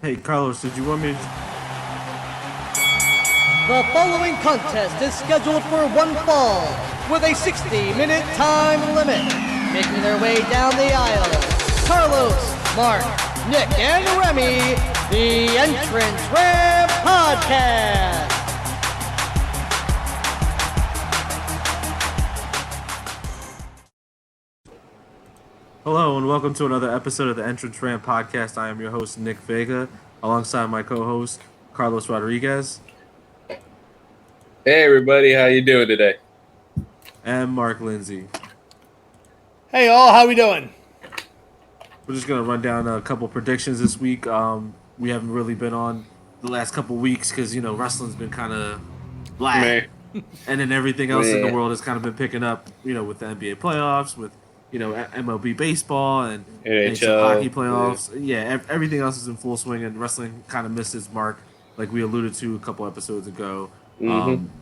Hey, Carlos, did you want me to... The following contest is scheduled for one fall with a 60-minute time limit. Making their way down the aisle, Carlos, Mark, Nick, and Remy, the Entrance Ram Podcast. Hello, and welcome to another episode of the Entrance Ram Podcast. I am your host, Nick Vega, alongside my co-host, Carlos Rodriguez. Hey everybody, how you doing today? And Mark Lindsay. Hey all, how we doing? We're just going to run down a couple predictions this week. We haven't really been on the last couple weeks because, wrestling's been kind of blah. And then everything else in the world has kind of been picking up, with the NBA playoffs, with, MLB baseball and NHL hockey playoffs. Yeah, everything else is in full swing, and wrestling kind of missed its mark, like we alluded to a couple episodes ago,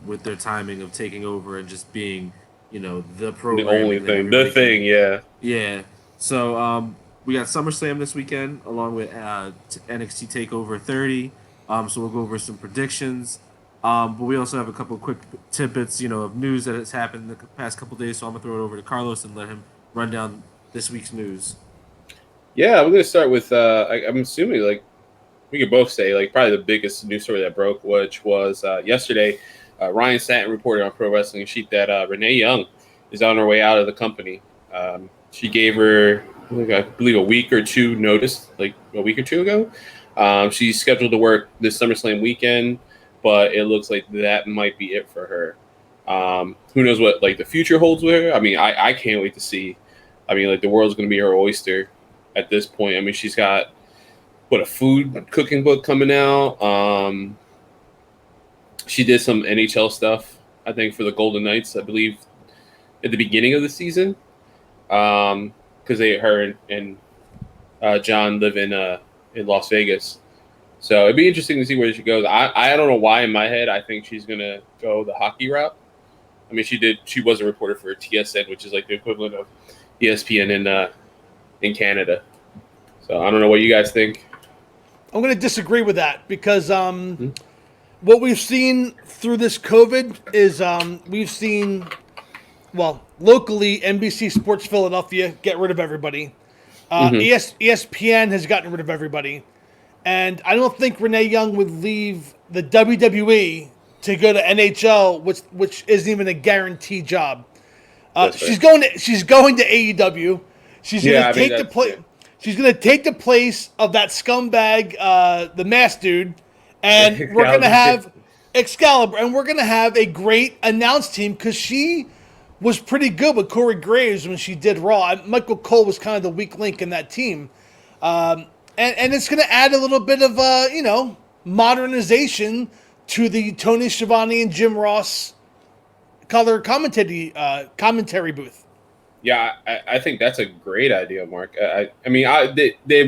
with their timing of taking over and just being, the program. The only thing. The thing, yeah. Yeah. So we got Summerslam this weekend, along with NXT Takeover 30. So we'll go over some predictions. But we also have a couple of quick tidbits, of news that has happened in the past couple of days. So I'm going to throw it over to Carlos and let him run down this week's news. Yeah, we're going to start with, I'm assuming, we could both say, probably the biggest news story that broke, which was yesterday, Ryan Satin reported on Pro Wrestling Sheet that Renee Young is on her way out of the company. She gave her, I believe, a week or two notice, like a week or two ago. She's scheduled to work this SummerSlam weekend, but it looks like that might be it for her. Who knows what, the future holds with her? I mean, I can't wait to see. I mean, the world's going to be her oyster at this point. I mean, she's got, a food cooking book coming out. She did some NHL stuff, I think, for the Golden Knights, I believe, at the beginning of the season. Because her and John live in Las Vegas. So it'd be interesting to see where she goes. I don't know why in my head I think she's going to go the hockey route. I mean, she was a reporter for TSN, which is the equivalent of ESPN in Canada. So I don't know what you guys think. I'm going to disagree with that because what we've seen through this COVID is we've seen, locally, NBC Sports Philadelphia get rid of everybody. ESPN has gotten rid of everybody. And I don't think Renee Young would leave the WWE to go to NHL, which isn't even a guaranteed job. She's going to AEW. She's going to take the place. She's going to take the place of that scumbag, the masked dude, and we're going to have Excalibur, and we're going to have a great announce team because she was pretty good with Corey Graves when she did Raw. Michael Cole was kind of the weak link in that team. And it's going to add a little bit of, modernization to the Tony Schiavone and Jim Ross color commentary booth. Yeah, I think that's a great idea, Mark. It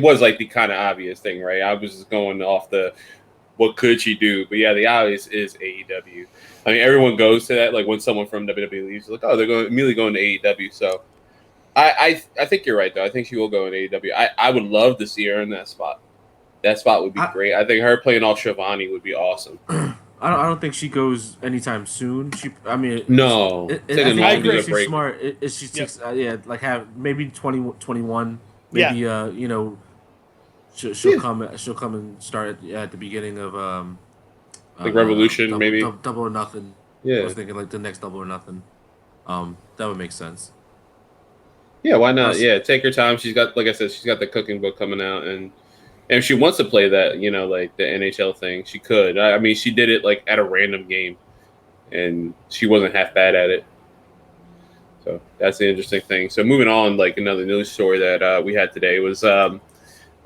was the kind of obvious thing, right? I was just going off the what could she do, but yeah, the obvious is AEW. I mean, everyone goes to that. When someone from WWE leaves, they're immediately going to AEW. So I think you're right, though. I think she will go in AEW. I would love to see her in that spot. That spot would be great. I think her playing off Schiavone would be awesome. I don't think she goes anytime soon. No. I think she's smart. She takes, have maybe 2021. Maybe she'll come and start at the beginning of Revolution, maybe Double or Nothing. Yeah, I was thinking the next Double or Nothing. That would make sense. Yeah, why not? Yeah, take her time. She's got, like I said, she's got the cooking book coming out, and if she wants to play that, the NHL thing, she could. I mean, she did it at a random game, and she wasn't half bad at it. So that's the interesting thing. So moving on, another news story that we had today was, I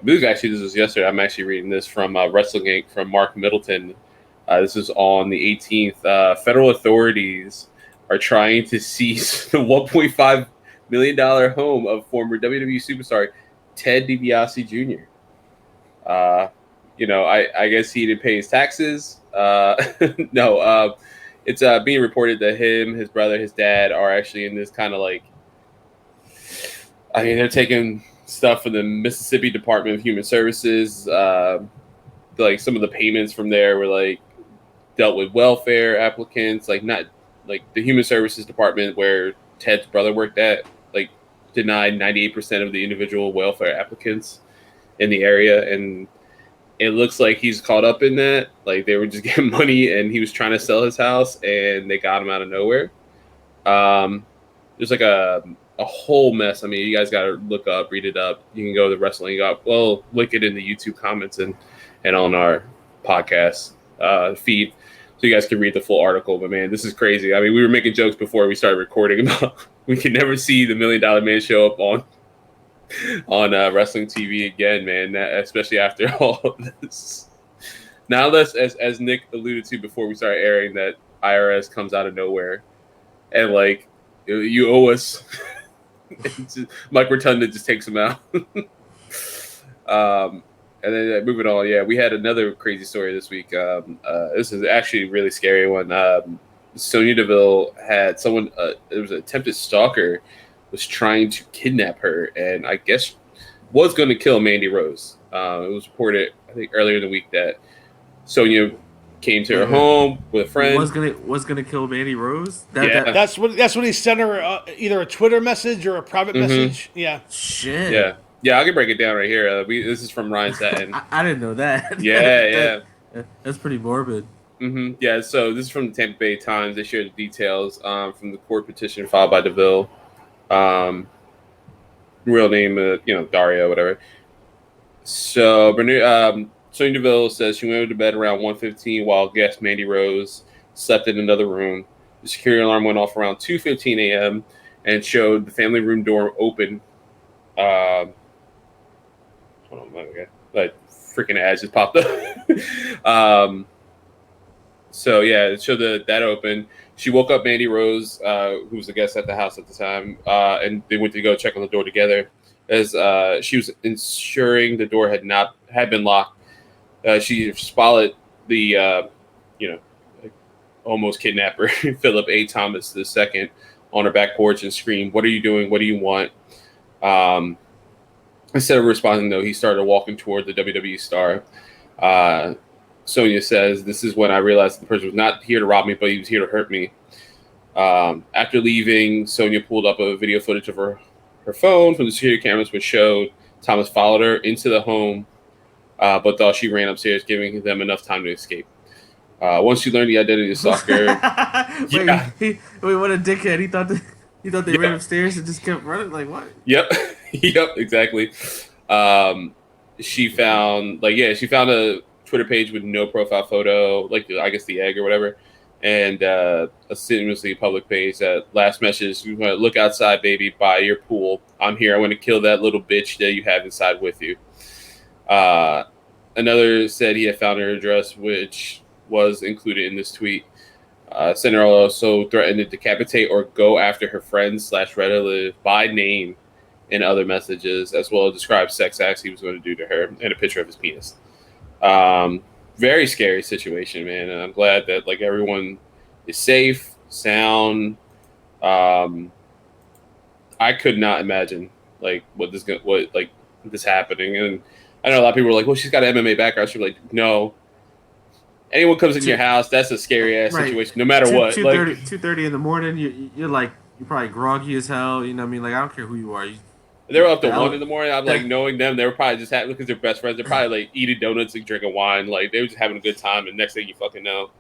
believe actually this was yesterday. I'm actually reading this from Wrestling Inc. from Mark Middleton. This is on the 18th. Federal authorities are trying to seize the $1.5 million home of former WWE superstar Ted DiBiase Jr. I guess he didn't pay his taxes. No, it's being reported that him, his brother, his dad are actually in this kind of they're taking stuff from the Mississippi Department of Human Services. like some of the payments from there were like dealt with welfare applicants, like not like the human services department where Ted's brother worked at, like denied 98% of the individual welfare applicants in the area. And it looks like he's caught up in that. Like they were just getting money and he was trying to sell his house and they got him out of nowhere. There's like a whole mess. I mean, you guys got to look up, read it up. You can go to the wrestling up. Well, link it in the YouTube comments and on our podcast feed, so you guys can read the full article. But man, this is crazy. I mean, we were making jokes before we started recording about we can never see the $1 Million Man show up on wrestling TV again, man. Especially after all of this. Now, as Nick alluded to before we started airing, that IRS comes out of nowhere, and like you owe us. Mike Rotunda just takes him out. And then moving on, yeah, we had another crazy story this week. This is actually a really scary one. Sonya Deville had someone, there was an attempted stalker, was trying to kidnap her, and I guess was going to kill Mandy Rose. It was reported, I think, earlier in the week that Sonya came to her home with a friend. Was gonna kill Mandy Rose. That's what he sent her, either a Twitter message or a private message. Yeah. Shit. Yeah, I can break it down right here. This is from Ryan Satin. I didn't know that. Yeah. That's pretty morbid. Mm-hmm. Yeah, so this is from the Tampa Bay Times. They shared the details from the court petition filed by DeVille. Real name, Daria, whatever. So, Sonya Deville says she went to bed around 1:15 while guest Mandy Rose slept in another room. The security alarm went off around 2:15 a.m. and showed the family room door open. Hold on, okay. Like freaking ads just popped up. So yeah, it showed that open. She woke up Mandy Rose, who was a guest at the house at the time, and they went to go check on the door together. As she was ensuring the door had been locked, she spotted the almost kidnapper Philip A. Thomas II on her back porch and screamed, "What are you doing? What do you want?" Instead of responding, though, he started walking toward the WWE star. Sonya says, "This is when I realized the person was not here to rob me, but he was here to hurt me." After leaving, Sonya pulled up a video footage of her phone from the security cameras, which showed Thomas followed her into the home, but thought she ran upstairs, giving them enough time to escape. Once she learned the identity of the stalker... Wait, what a dickhead. He thought they ran upstairs and just kept running? Like, what? Yep, exactly. She found a Twitter page with no profile photo, like I guess the egg or whatever, and a seamlessly public page that last message, "Look outside, baby, by your pool. I'm here. I want to kill that little bitch that you have inside with you." Another said he had found her address, which was included in this tweet. Senator also threatened to decapitate or go after her friend/relative by name in other messages, as well as describe sex acts he was going to do to her and a picture of his penis. Very scary situation, man. And I'm glad that like everyone is safe, sound. I could not imagine like this happening. And I know a lot of people are like, "Well, she's got an MMA background." She's like, "No. Anyone comes into your house, that's a scary ass situation, no matter what." 2:30 in the morning, you're probably groggy as hell. You know what I mean? Like, I don't care who you are. They were up to 1 in the morning. I'm like, knowing them, they were probably just having, because they're best friends. They're probably like eating donuts and drinking wine. Like, they were just having a good time. And next thing you fucking know,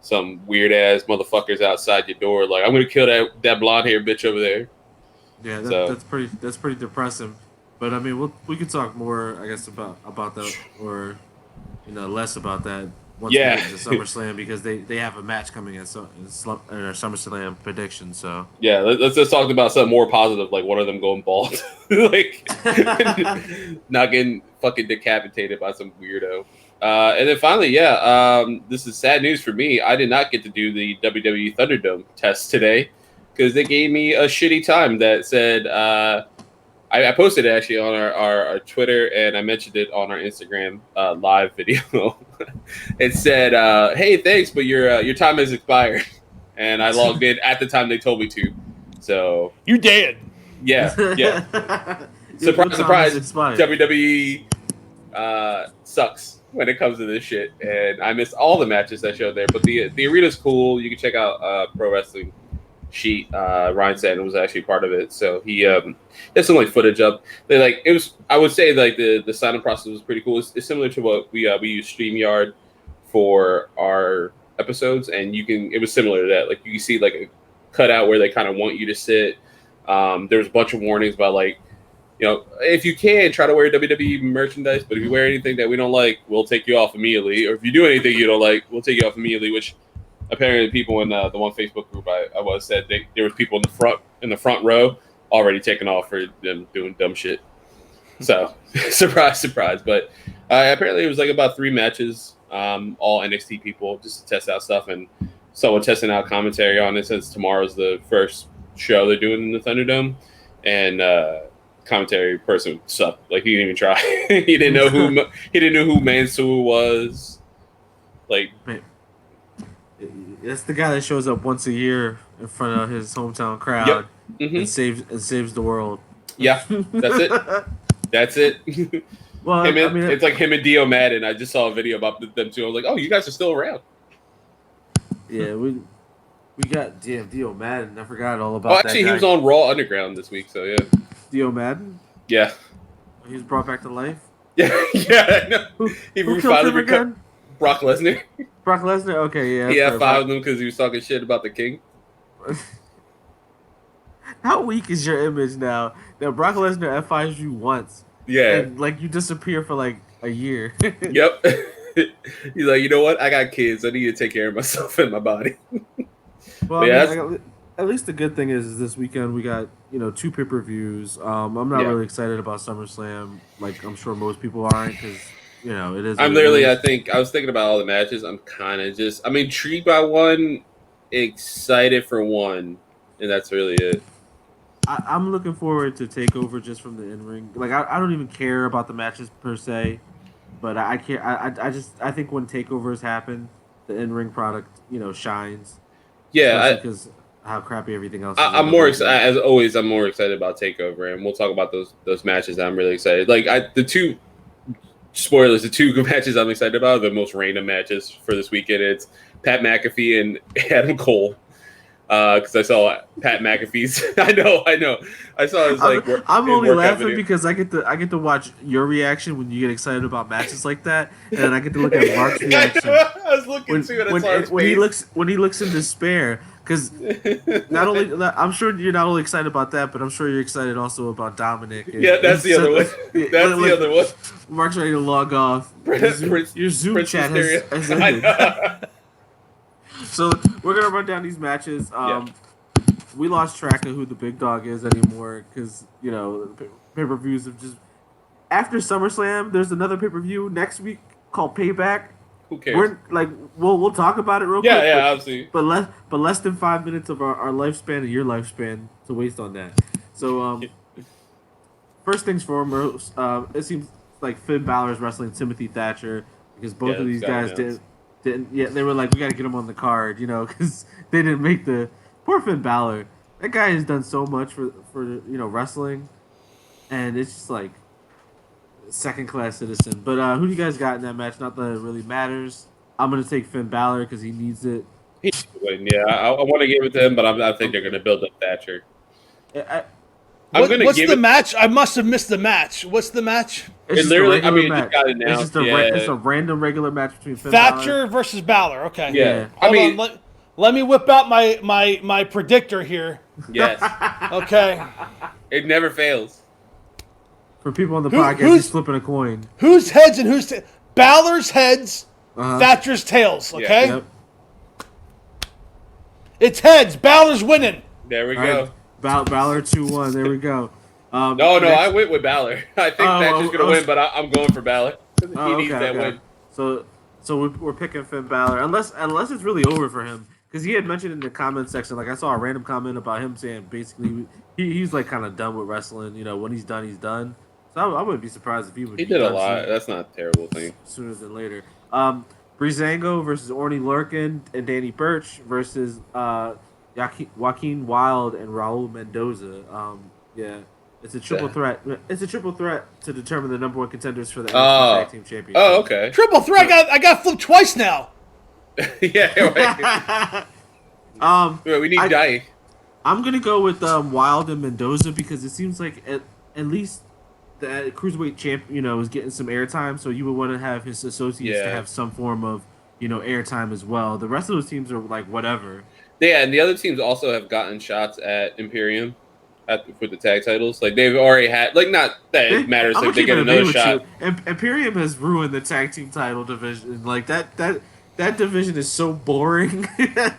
some weird ass motherfuckers outside your door. Like, I'm gonna kill that blonde haired bitch over there. Yeah, that's pretty depressing. But I mean, we could talk more, I guess, about that, or less about that once we get to SummerSlam, because they have a match coming in our SummerSlam prediction. So yeah, let's just talk about something more positive, like one of them going bald, like not getting fucking decapitated by some weirdo. And then finally, this is sad news for me. I did not get to do the WWE Thunderdome test today because they gave me a shitty time that said I posted it actually on our Twitter, and I mentioned it on our Instagram live video. It said, "Hey, thanks, but your time has expired," and I logged in at the time they told me to. So you did. Yeah. Surprise! WWE sucks. when it comes to this shit, and I missed all the matches that showed there. But the arena's cool. You can check out Pro Wrestling Sheet. Ryan Satin was actually part of it, so he has some like footage up. They like it was. I would say like the sign-up process was pretty cool. It's similar to what we use StreamYard for our episodes, and you can. It was similar to that. Like you can see like a cutout where they kind of want you to sit. There was a bunch of warnings about like, if you can, try to wear WWE merchandise, but if you wear anything that we don't like, we'll take you off immediately. Or if you do anything you don't like, we'll take you off immediately. Which apparently people in the one Facebook group I was said there was people in the front row already taken off for them doing dumb shit. So surprise, surprise. But apparently it was like about 3 matches, all NXT people just to test out stuff, and someone testing out commentary on it since tomorrow's the first show they're doing in the Thunderdome, and commentary person sucked. Like he didn't even try. he didn't know who Mansoor was. Like, it's the guy that shows up once a year in front of his hometown crowd and saves the world. Yeah, that's it. That's it. Well, it's like him and Dio Madden. I just saw a video about them two. I was like, oh, you guys are still around. Yeah, we got Dio Madden. I forgot all about that. Actually, he was on Raw Underground this week, so yeah. Dio Madden? Yeah. He was brought back to life? Yeah, yeah. No. Who killed him again? Brock Lesnar. Brock Lesnar? Okay, yeah. He had 5 of them because he was talking shit about the King. How weak is your image now that Brock Lesnar F5s you once? Yeah. And, like, you disappear for, like, a year. Yep. He's like, you know what? I got kids. I need to take care of myself and my body. Well, at least the good thing is this weekend we got 2 pay-per-views. I'm not really excited about SummerSlam, like I'm sure most people aren't, because it is. I'm literally. I was thinking about all the matches. I'm kind of just. I'm intrigued by one, excited for one, and that's really it. I'm looking forward to Takeover just from the in-ring. Like I don't even care about the matches per se, but I care. I think when takeovers happen, the in-ring product shines. Yeah, because how crappy everything else is. I'm more excited. As always, I'm more excited about Takeover, and we'll talk about those matches. I'm really excited. Like the 2 spoilers, the 2 matches I'm excited about are the most random matches for this weekend. It's Pat McAfee and Adam Cole. Because I saw Pat McAfee's. I know. I saw his like. I'm only laughing because I get to watch your reaction when you get excited about matches like that, and then I get to look at Mark's reaction. I was looking too, and I saw his face. When he looks in despair. Because not only I'm sure you're not only excited about that, but I'm sure you're excited also about Dominic. That's the other one. That's the other one. Mark's ready to log off. Your Zoom chat has ended. So we're gonna run down these matches. We lost track of who the big dog is anymore because pay-per-views have just. After SummerSlam, there's another pay-per-view next week called Payback. Who cares? We'll talk about it real quick. Yeah, obviously. But less than 5 minutes of our lifespan and your lifespan to waste on that. So first things foremost, it seems like Finn Balor is wrestling Timothy Thatcher because both of these guys didn't. Yeah, they were like, we got to get him on the card, because they didn't make the poor Finn Balor. That guy has done so much for wrestling, and it's just like second class citizen. But who do you guys got in that match? Not that it really matters. I'm gonna take Finn Balor because he needs it. Yeah, I want to give it to him, but I think they're gonna build up Thatcher. What's the match? I must have missed the match. What's the match? It's literally, match. It's just a random regular match between Finn Thatcher Balor versus Balor. Okay. Yeah. Hold on. Let me whip out my predictor here. Yes. Okay. It never fails. For people on the podcast, he's flipping a coin. Whose heads and whose Balor's heads, Thatcher's tails. Okay. Yep. It's heads. Balor's winning. There we go. Balor 2-1. There we go. No, I went with Balor. I think Thatcher's gonna win, but I'm going for Balor. He needs that win. So we're picking Finn Balor, unless it's really over for him, because he had mentioned in the comment section, like I saw a random comment about him saying basically he's like kind of done with wrestling. When he's done, he's done. So I wouldn't be surprised if he would. He did a lot. That's not a terrible thing. Sooner than later. Breezango versus Orny Lurkin and Danny Burch versus Joaquin Wilde and Raul Mendoza. It's a triple threat. It's a triple threat to determine the number one contenders for the Oh. NXT Tag Team Championship. Oh, okay. Triple threat. I got flipped twice now. Yeah, right. We need Dai. I'm gonna go with Wild and Mendoza because it seems like at least the cruiserweight champ, is getting some airtime. So you would want to have his associates to have some form of, airtime as well. The rest of those teams are like whatever. Yeah, and the other teams also have gotten shots at Imperium for the tag titles. Like they've already had, like not that it matters if they get another shot. Imperium has ruined the tag team title division. Like that division is so boring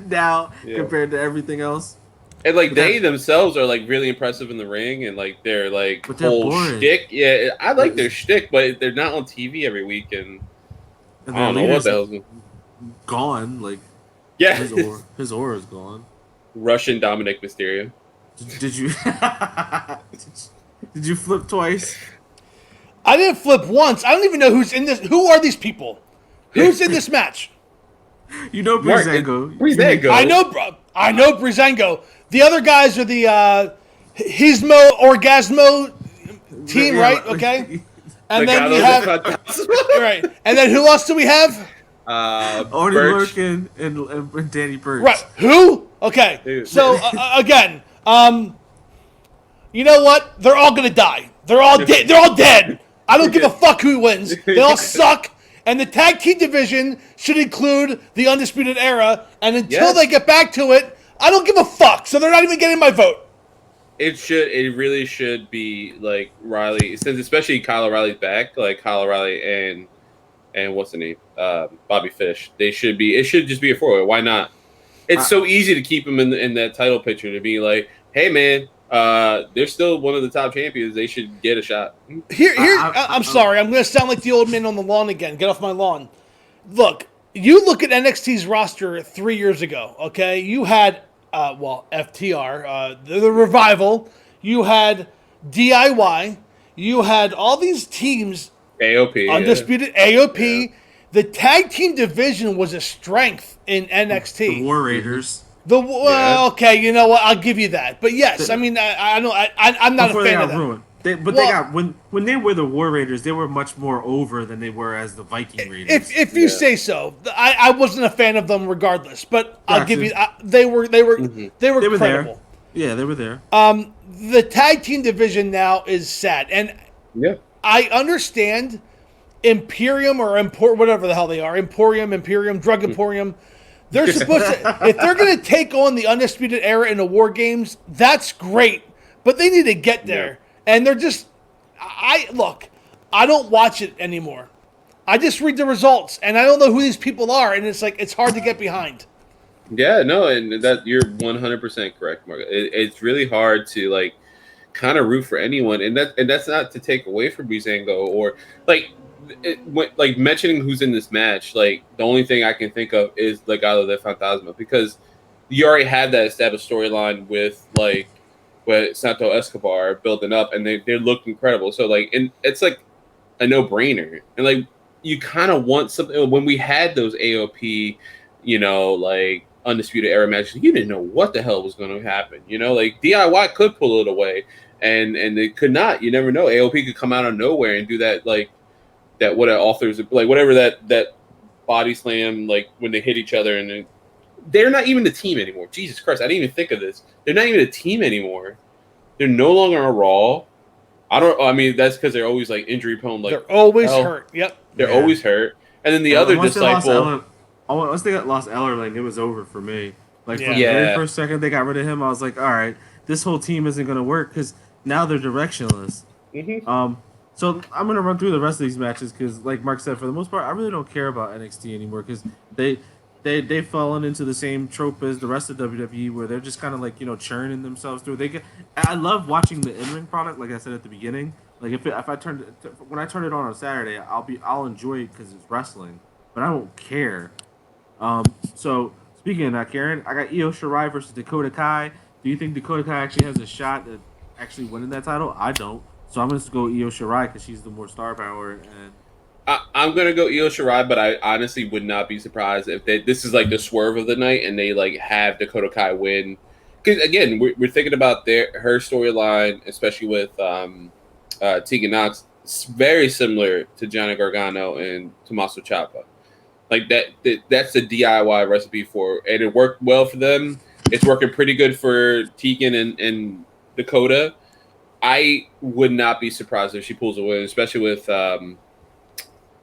now compared to everything else. And like they themselves are like really impressive in the ring, and like their like whole shtick. Yeah, I like their shtick, but they're not on TV every week, and I don't know what the hell's gone. Like his aura is gone. Russian Dominic Mysterio. Did you did you flip twice? I didn't flip once. I don't even know who's in this. Who are these people? Who's in this match? You know Breezango. I know Breezango. The other guys are the Hismo Orgasmo team, right? Okay. And then we have right. And then who else do we have? Arnie Lurkin and Danny Burch. Right. Who? Okay. Dude. So again, you know what? They're all gonna die. They're all dead. They're all dead. I don't give a fuck who wins. They all suck. And the tag team division should include the Undisputed Era. And until they get back to it, I don't give a fuck. So they're not even getting my vote. It really should be like Riley, since especially Kyle O'Reilly's back. Like Kyle O'Reilly and what's the name? Bobby Fish. It should just be a 4-way. Why not? It's so easy to keep them in that title picture to be like, hey man, they're still one of the top champions. They should get a shot. I'm sorry. I'm going to sound like the old man on the lawn again. Get off my lawn. Look, you look at NXT's roster 3 years ago, okay? You had, FTR, the Revival. You had DIY. You had all these teams. AOP. Undisputed AOP. Yeah. The tag team division was a strength in NXT. The War Raiders. Okay, you know what? I'll give you that. But yes, I mean, I know I'm not a fan of that. Ruined. They got when they were the War Raiders, they were much more over than they were as the Viking Raiders. If you say so, I wasn't a fan of them regardless. But I'll give you they were credible. There. Yeah, they were there. The tag team division now is sad, and I understand Imperium or whatever the hell they are, Imperium, Drug Emporium. They're supposed to, if they're going to take on the Undisputed Era in the War Games, that's great. But they need to get there. Yeah. And they're just, I don't watch it anymore. I just read the results, and I don't know who these people are, and it's like, it's hard to get behind. Yeah, no, and that you're 100% correct, Mark. It's really hard to, like, kind of root for anyone, and that's not to take away from Breezango or, like, mentioning who's in this match, like the only thing I can think of is Legado del Fantasma, because you already had that established storyline with Santo Escobar building up, and they look incredible. So like, and it's like a no-brainer, and like you kind of want something. When we had those AOP, like Undisputed Era matches, you didn't know what the hell was going to happen. Like DIY could pull it away, and they could not. You never know. AOP could come out of nowhere and do that, like. That what authors like whatever that body slam, like when they hit each other, and they're not even the team anymore. Jesus Christ, I didn't even think of this. They're not even a team anymore. They're no longer a Raw. I mean that's because they're always like injury prone. Like they're always hurt. Yep, they're always hurt. And then the other disciple. Once they got lost Ellerling, it was over for me. Like from the very first second they got rid of him, I was like, all right, this whole team isn't going to work because now they're directionless. Mm-hmm. So I'm gonna run through the rest of these matches because, like Mark said, for the most part, I really don't care about NXT anymore because they've fallen into the same trope as the rest of WWE, where they're just kind of like churning themselves through. I love watching the in-ring product, like I said at the beginning. Like when I turn it on Saturday, I'll enjoy it because it's wrestling, but I don't care. So speaking of that, Karen, I got Io Shirai versus Dakota Kai. Do you think Dakota Kai actually has a shot at actually winning that title? I don't. So I'm going to go Io Shirai because she's the more star power. And I'm going to go Io Shirai, but I honestly would not be surprised if this is like the swerve of the night and they like have Dakota Kai win because again, we're thinking about her storyline, especially with Tegan Knox. It's very similar to Johnny Gargano and Tommaso Ciampa. Like that's a DIY recipe and it worked well for them. It's working pretty good for Tegan and Dakota. I would not be surprised if she pulls a win, especially with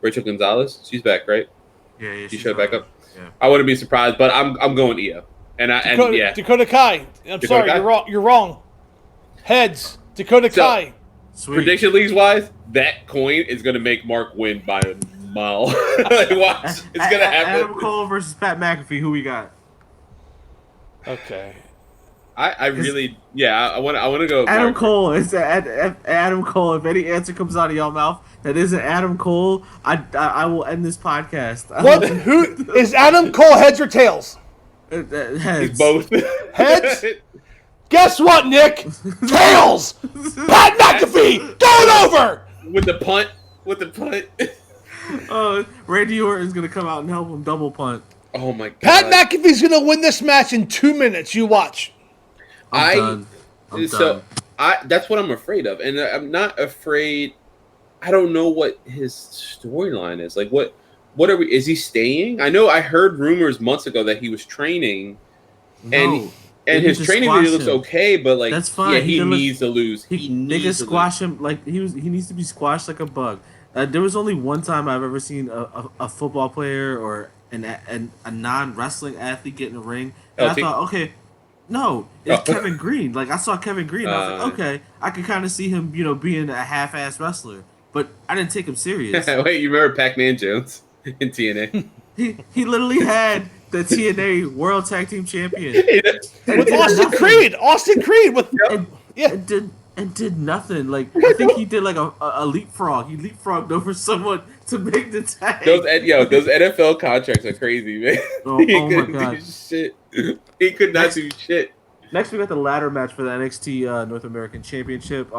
Rachel Gonzalez. She's back, right? Yeah, she showed back up. Yeah. I wouldn't be surprised, but I'm going Io. Dakota Kai. Sorry, Kai? You're wrong. Heads. Dakota Kai. Sweet. Prediction leagues wise, that coin is going to make Mark win by a mile. Like, watch, it's going to happen. Adam Cole versus Pat McAfee. Who we got? Okay. I really, I want to go. Adam Mark. Cole. It's Adam Cole. If any answer comes out of your mouth that isn't Adam Cole, I will end this podcast. What? Who is Adam Cole? Heads or tails? Heads. He's both. Heads. Guess what, Nick? Tails. Pat McAfee going over with the punt. Randy Orton's gonna come out and help him double punt. Oh my god. Pat McAfee's gonna win this match in 2 minutes. You watch. I'm done. That's what I'm afraid of, and I'm not afraid. I don't know what his storyline is. Like, what are we? Is he staying? I know I heard rumors months ago that he was training, and his training video looks okay, but like, that's fine. Yeah, he needs to lose. They can squash him like he needs to be squashed like a bug. There was only one time I've ever seen a football player or a non-wrestling athlete get in a ring, and I thought, okay. No, it's Kevin Green. Like, I saw Kevin Green. I was like, okay, I could kind of see him, being a half-ass wrestler. But I didn't take him serious. Wait, you remember Pac-Man Jones in TNA? He literally had the TNA World Tag Team Champion With Austin Creed. Austin Creed with and did nothing. Like, I think he did like a leapfrog. He leapfrogged over someone to make the tag. Those NFL contracts are crazy, man. Oh my god, shit. He could not do shit. Next, we got the ladder match for the NXT North American Championship.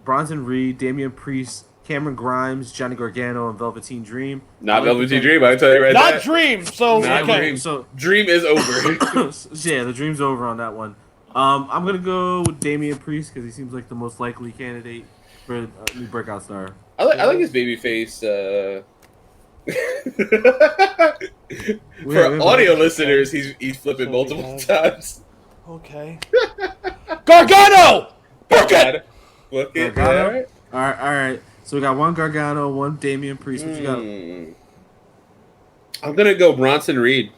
Bronson Reed, Damian Priest, Cameron Grimes, Johnny Gargano, and Velveteen Dream. Not Velveteen Dream, I tell you right now. Not Dream. So not Dream. So Dream is over. Yeah, the dream's over on that one. I'm gonna go with Damian Priest because he seems like the most likely candidate for a new breakout star. I like his babyface. For audio listeners, he's flipping multiple times. Okay. Gargano! Book it! Book it. Gargano? All right. So we got one Gargano, one Damian Priest. What you got? I'm gonna go Bronson Reed.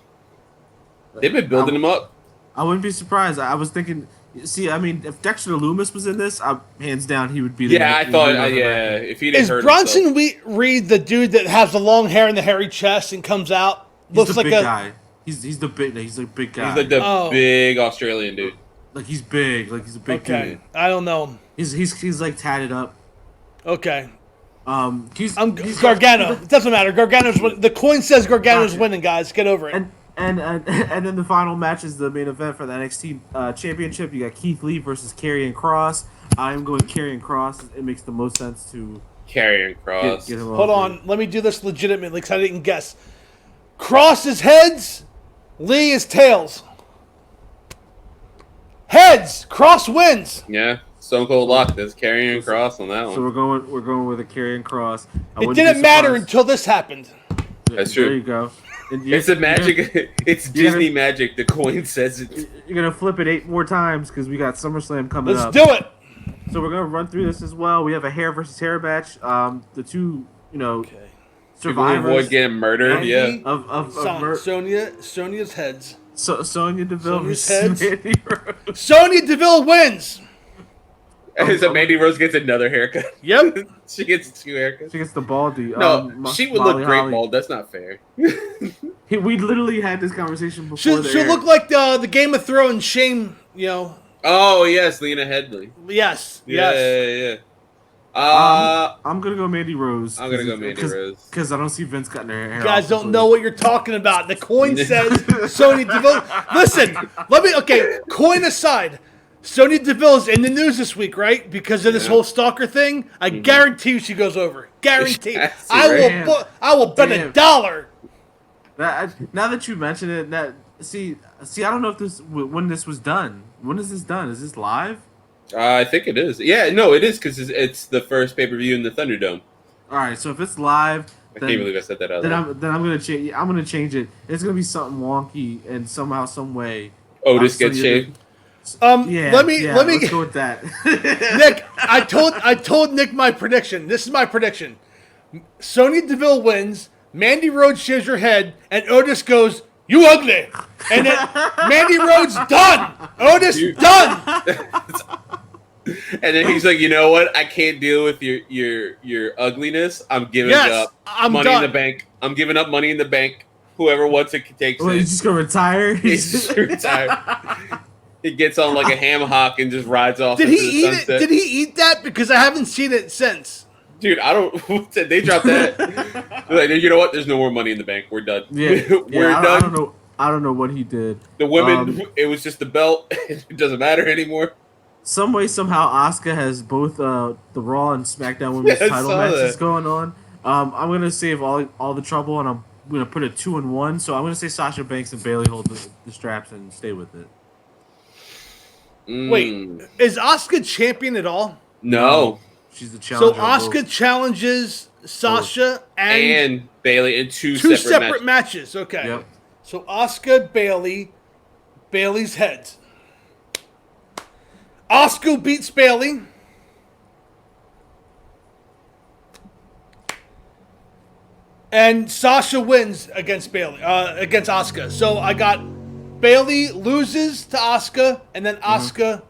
They've been building him up. I wouldn't be surprised. I was thinking. See, I mean, if Dexter Loomis was in this, hands down, he would be. I thought. If he didn't hurt Bronson Reed the dude that has the long hair and the hairy chest and comes out? Looks like a big guy. He's the big. He's a big guy. He's like the big Australian dude. Like he's big. Like he's a big dude. I don't know. He's like tatted up. Okay. He's Gargano. It doesn't matter. Gargano's the coin says Gargano's winning, guys. Get over it. And then the final match is the main event for the NXT Championship. You got Keith Lee versus Karrion Kross. I'm going Karrion Kross. It makes the most sense to Karrion Kross. Get him Hold on. Let me do this legitimately because I didn't guess. Kross is heads. Lee is tails. Heads. Kross wins. Yeah. Stone Cold Lock. There's Karrion Kross on that one. So we're going with a Karrion Kross. It didn't matter until this happened. That's true. There you go. It's a magic. It's Disney magic. The coin says it. You're gonna flip it 8 more times because we got SummerSlam coming up. Let's do it. So we're gonna run through this as well. We have a hair versus hair match. The two, survivors avoid getting murdered. Yeah. Of Sonya's heads. Sonya Deville Sonya's versus heads. Mandy Rose. Sonya Deville wins. So Mandy Rose gets another haircut. Yep. She gets 2 haircuts. She gets the baldy. No, she would Molly look great Holly. bald. That's not fair. We literally had this conversation before. She'll look like the Game of Thrones Shane, Oh yes, Lena Headley. Yes. Yeah. I'm gonna go Mandy Rose. I'm gonna go Mandy Rose because I don't see Vince cutting her hair. You guys don't know what you're talking about. The coin says Sonya Deville. Listen, coin aside. Sonya Deville is in the news this week, right? Because of this whole stalker thing. I guarantee you she goes over. Guarantee. I will bet $1. Now that you mention it, that See, I don't know if when this was done. When is this done? Is this live? I think it is. Yeah, no, it is because it's the first pay-per-view in the Thunderdome. All right, so if it's live, I can't believe I said that out then loud. I'm gonna change. I'm gonna change it. It's gonna be something wonky and somehow, some way. Otis gets shaved. Yeah, let me let's go with that. Nick, I told Nick my prediction. This is my prediction. Sonya Deville wins. Mandy Rhodes shaves her head, and Otis goes, "You ugly," and then Mandy Rhodes done. Otis done. And then he's like, you know what? I can't deal with your ugliness. I'm giving up money done. in the bank. I'm giving up money in the bank. Whoever wants it takes Well, it. he's just gonna retire. He's just retired. He gets on like a ham hock and just rides off. Did into he the eat sunset. it? Did he eat that? Because I haven't seen it since. Dude, I don't. They dropped that. They're like, you know what? There's no more money in the bank. We're done. Yeah, We're done. I don't know what he did. The women, it was just the belt. It doesn't matter anymore. Some way, somehow, Asuka has both the Raw and SmackDown Women's Yeah, I title saw matches that. going on. I'm gonna save all the trouble, and I'm gonna put it 2-1. So I'm gonna say Sasha Banks and Bailey hold the straps and stay with it. Wait, is Asuka champion at all? No. She's the So challenger. Asuka challenges Sasha and Bailey in two separate matches. Okay. Yep. So Asuka, Bailey's heads. Asuka beats Bailey. And Sasha wins against against Asuka. So I got Bailey loses to Asuka, and then Asuka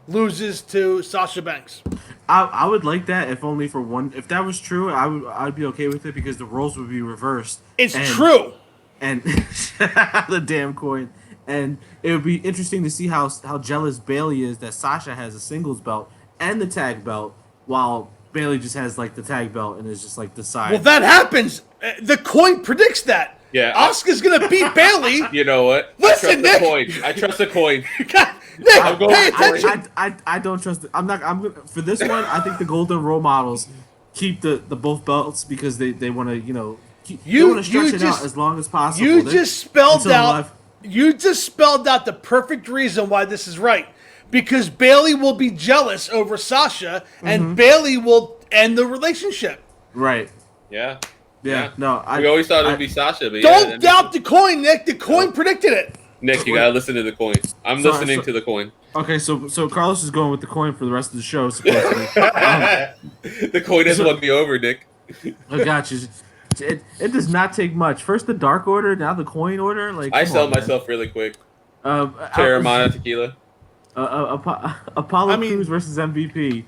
loses to Sasha Banks. I would like that if only for one. If that was true, I'd be okay with it because the roles would be reversed. It's true. And the damn coin. And it would be interesting to see how jealous Bailey is that Sasha has a singles belt and the tag belt, while Bailey just has like the tag belt and is just like the side. Well, that happens. The coin predicts that. Yeah. Asuka's gonna beat Bailey. You know what? Listen, Nick. I trust the coin. God, Nick, I'm going pay for it. attention. I don't trust it. I'm gonna for this one. I think the golden role models keep the both belts because they want to they want to stretch it out as long as possible. You just spelled until out. life- You just spelled out the perfect reason why this is right. Because Bailey will be jealous over Sasha, and Bailey will end the relationship. Right. Yeah. Yeah. No. We always thought it would be Sasha, but Don't doubt the coin, Nick. The coin predicted it. Nick, you gotta listen to the coin. I'm So- listening so- to the coin. Okay. So Carlos is going with the coin for the rest of the show. Supposedly. The coin has won me over, Nick. I got you. It does not take much. First the Dark Order, now the Coin Order. Like I come sell on, man. myself really quick. Terramana Tequila. Apollo Crews versus MVP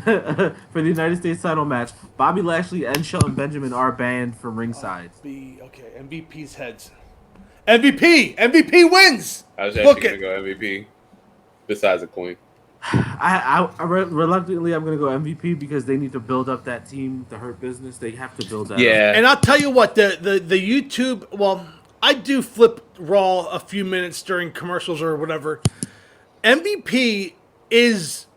for the United States title match. Bobby Lashley and Shelton Benjamin are banned from ringside. Okay, MVP's heads. MVP wins. I was Book actually it. gonna go MVP. Besides the coin. Reluctantly, I'm gonna go MVP because they need to build up that team. The Hurt Business, they have to build that. Yeah. And I'll tell you what, the YouTube. Well, I do flip Raw a few minutes during commercials or whatever. MVP is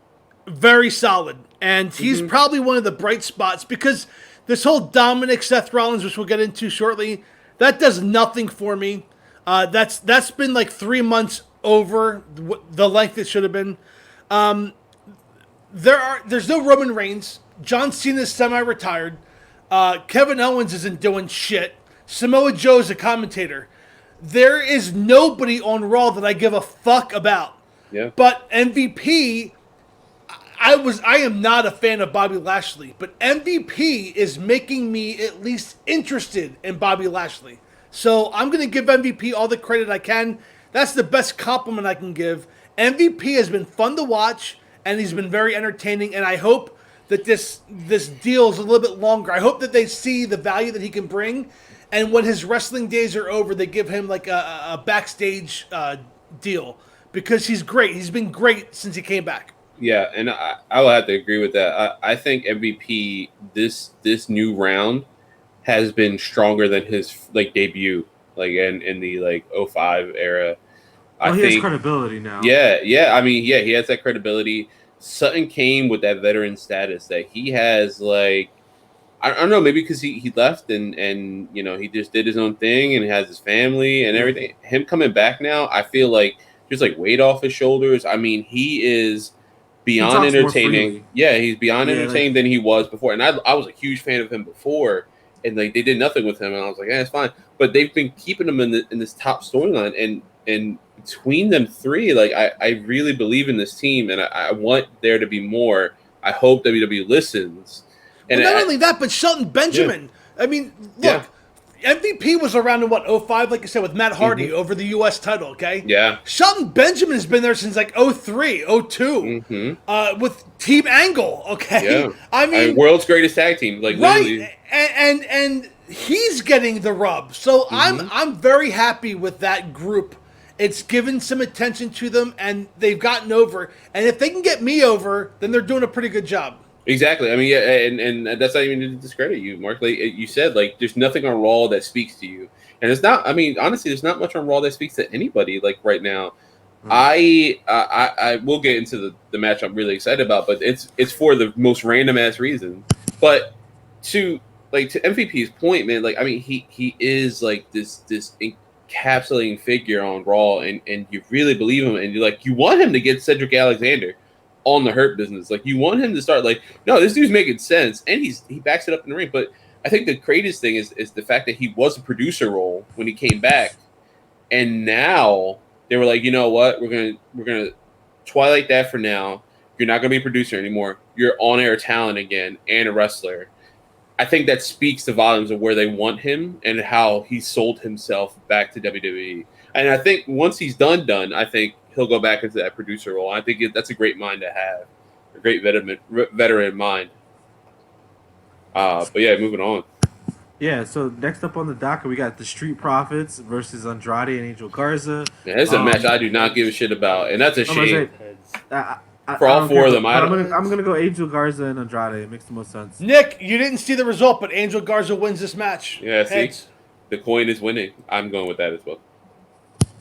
very solid, and he's probably one of the bright spots because this whole Dominic Seth Rollins, which we'll get into shortly, that does nothing for me. That's been like 3 months over the length it should have been. There's no Roman Reigns. John Cena's semi-retired. Kevin Owens isn't doing shit. Samoa Joe's a commentator. There is nobody on Raw that I give a fuck about. Yeah. But MVP, I am not a fan of Bobby Lashley, but MVP is making me at least interested in Bobby Lashley. So I'm going to give MVP all the credit I can. That's the best compliment I can give. MVP has been fun to watch, and he's been very entertaining, and I hope that this deal is a little bit longer. I hope that they see the value that he can bring, and when his wrestling days are over, they give him like a backstage deal, because he's great. He's been great since he came back. Yeah, and I will have to agree with that. I think MVP this new round has been stronger than his debut, in the 05 era. Well, I he think has credibility now. Yeah. I mean, he has that credibility. Sutton came with that veteran status that he has I don't know, maybe because he left and he just did his own thing and has his family and everything. Him coming back now, I feel like just like weight off his shoulders. I mean, he is beyond entertaining. Yeah, he's beyond entertaining than he was before. And I was a huge fan of him before, and like they did nothing with him, and I was like, it's fine. But they've been keeping him in this top storyline, and between them three, like I really believe in this team, and I want there to be more. I hope WWE listens. And not only that, but Shelton Benjamin. Yeah. I mean, look, MVP was around in what, 05, like I said, with Matt Hardy over the U.S. title, okay? Yeah. Shelton Benjamin has been there since like 03, 02, with Team Angle, okay? Yeah. I mean, world's greatest tag team, like literally. Right, and he's getting the rub. So I'm very happy with that group. It's given some attention to them, and they've gotten over. And if they can get me over, then they're doing a pretty good job. Exactly. I mean, and that's not even to discredit you, Mark. Like you said, like there's nothing on Raw that speaks to you, and it's not. I mean, honestly, there's not much on Raw that speaks to anybody. Like right now, I will get into the match I'm really excited about, but it's for the most random ass reason. But to MVP's point, man, like I mean, he is like this encapsulating figure on Raw, and you really believe him, and you want him to get Cedric Alexander on the Hurt Business. Like you want him to start like, no, this dude's making sense, and he backs it up in the ring. But I think the greatest thing is the fact that he was a producer role when he came back, and now they were like, you know what, we're gonna twilight that for now. You're not gonna be a producer anymore. You're on air talent again and a wrestler. I think that speaks to volumes of where they want him and how he sold himself back to WWE. And I think once he's done, I think he'll go back into that producer role. I think that's a great mind to have, a great veteran mind. But yeah, moving on. Yeah, so next up on the docket, we got the Street Profits versus Andrade and Angel Garza. Yeah, this is a match I do not give a shit about, and that's a shame. For all four of them, I'm gonna go Angel Garza and Andrade. It makes the most sense. Nick, you didn't see the result, but Angel Garza wins this match. Yeah, see, the coin is winning. I'm going with that as well.